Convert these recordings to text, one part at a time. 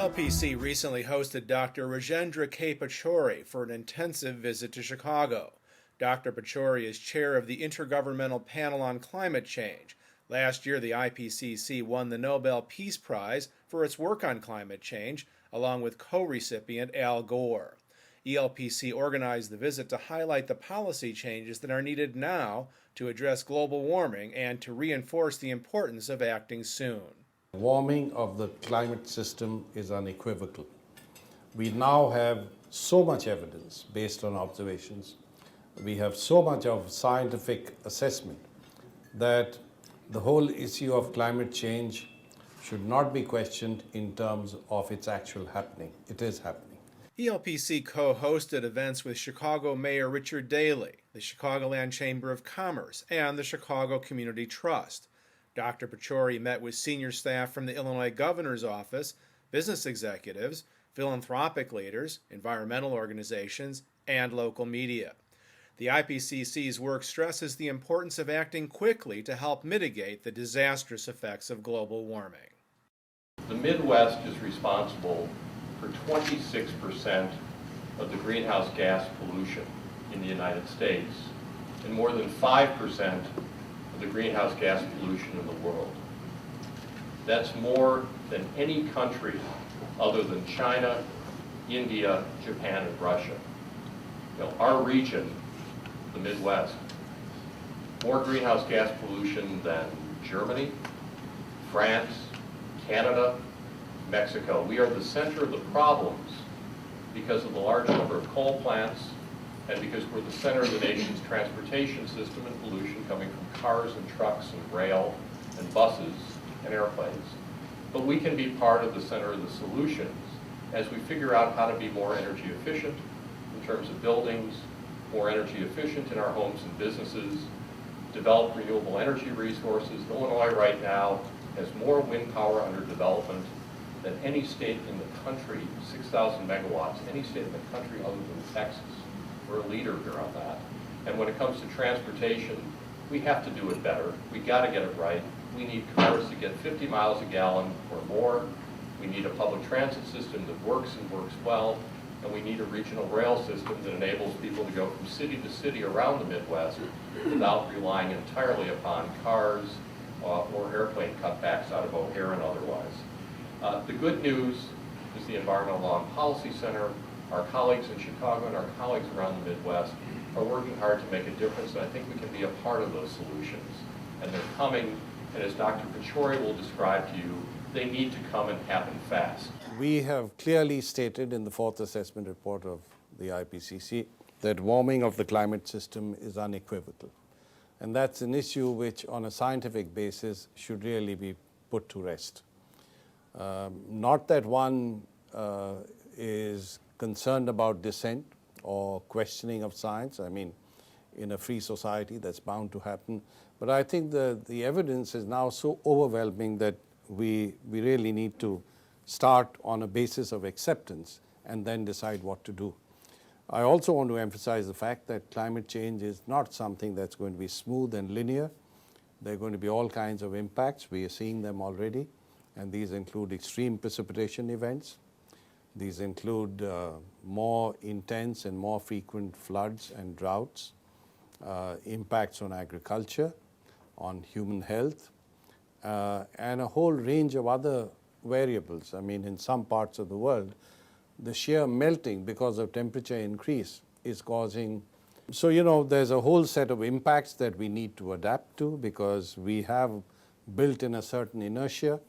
ELPC recently hosted Dr. Rajendra K. Pachauri for an intensive visit to Chicago. Dr. Pachauri is chair of the Intergovernmental Panel on Climate Change. Last year, the IPCC won the Nobel Peace Prize for its work on climate change, along with co-recipient Al Gore. ELPC organized the visit to highlight the policy changes that are needed now to address global warming and to reinforce the importance of acting soon. Warming of the climate system is unequivocal. We now have so much evidence based on observations. We have so much of scientific assessment that the whole issue of climate change should not be questioned in terms of its actual happening. It is happening. ELPC co-hosted events with Chicago Mayor Richard Daley, the Chicagoland Chamber of Commerce, and the Chicago Community Trust. Dr. Pachauri met with senior staff from the Illinois Governor's Office, business executives, philanthropic leaders, environmental organizations, and local media. The IPCC's work stresses the importance of acting quickly to help mitigate the disastrous effects of global warming. The Midwest is responsible for 26% of the greenhouse gas pollution in the United States and more than 5% of the greenhouse gas pollution in the world. That's more than any country other than China, India, Japan, and Russia. Our region, the Midwest, more greenhouse gas pollution than Germany, France, Canada, Mexico. We are the center of the problems because of the large number of coal plants and because we're the center of the nation's transportation system and pollution coming from cars and trucks and rail and buses and airplanes. But we can be part of the center of the solutions as we figure out how to be more energy efficient in terms of buildings, more energy efficient in our homes and businesses, develop renewable energy resources. Illinois right now has more wind power under development than any state in the country, 6,000 megawatts, any state in the country other than Texas. We're a leader here on that. And when it comes to transportation, we have to do it better. We got to get it right. We need cars to get 50 miles a gallon or more. We need a public transit system that works and works well. And we need a regional rail system that enables people to go from city to city around the Midwest without relying entirely upon cars or airplane cutbacks out of O'Hare and otherwise. The good news is the Environmental Law and Policy Center, our colleagues in Chicago and our colleagues around the Midwest are working hard to make a difference, and I think we can be a part of those solutions. And they're coming, and as Dr. Pachauri will describe to you, they need to come and happen fast. We have clearly stated in the fourth assessment report of the IPCC that warming of the climate system is unequivocal. And that's an issue which, on a scientific basis, should really be put to rest. Not that one is concerned about dissent or questioning of science. I mean, in a free society, that's bound to happen. But I think the evidence is now so overwhelming that we really need to start on a basis of acceptance and then decide what to do. I also want to emphasize the fact that climate change is not something that's going to be smooth and linear. There are going to be all kinds of impacts. We are seeing them already, and these include extreme precipitation events. These include more intense and more frequent floods and droughts, impacts on agriculture, on human health, and a whole range of other variables. I mean, in some parts of the world, the sheer melting because of temperature increase is causing. So, there's a whole set of impacts that we need to adapt to because we have built in a certain inertia,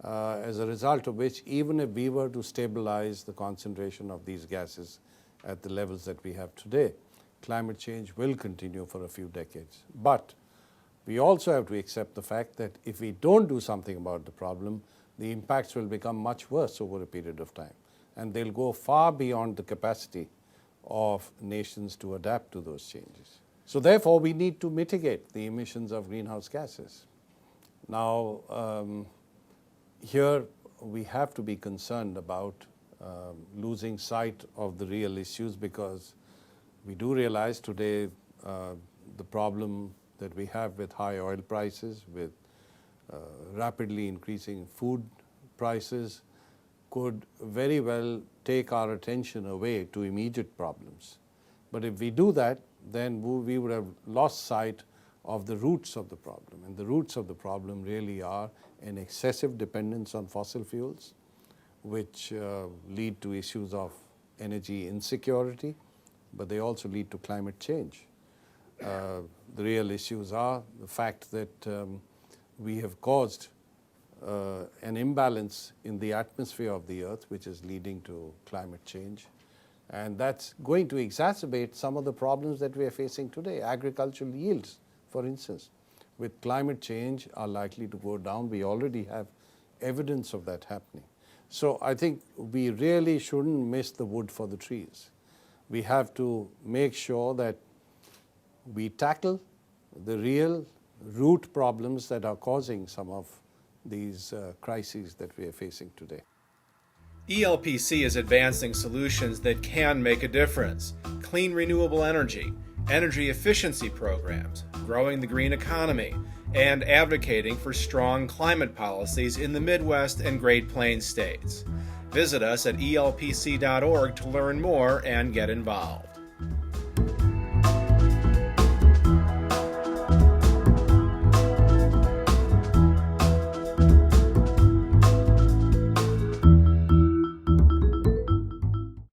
as a result of which, even if we were to stabilize the concentration of these gases at the levels that we have today, climate change will continue for a few decades. But we also have to accept the fact that if we don't do something about the problem, the impacts will become much worse over a period of time. And they'll go far beyond the capacity of nations to adapt to those changes. So therefore, we need to mitigate the emissions of greenhouse gases. Now, here we have to be concerned about losing sight of the real issues because we do realize today the problem that we have with high oil prices, with rapidly increasing food prices, could very well take our attention away to immediate problems. But if we do that, then we would have lost sight of the roots of the problem. And the roots of the problem really are an excessive dependence on fossil fuels, which lead to issues of energy insecurity, but they also lead to climate change. The real issues are the fact that we have caused an imbalance in the atmosphere of the Earth, which is leading to climate change. And that's going to exacerbate some of the problems that we are facing today. Agricultural yields, for instance, with climate change are likely to go down. We already have evidence of that happening. So I think we really shouldn't miss the wood for the trees. We have to make sure that we tackle the real root problems that are causing some of these crises that we are facing today. ELPC is advancing solutions that can make a difference: clean renewable energy, energy efficiency programs, growing the green economy, and advocating for strong climate policies in the Midwest and Great Plains states. Visit us at elpc.org to learn more and get involved.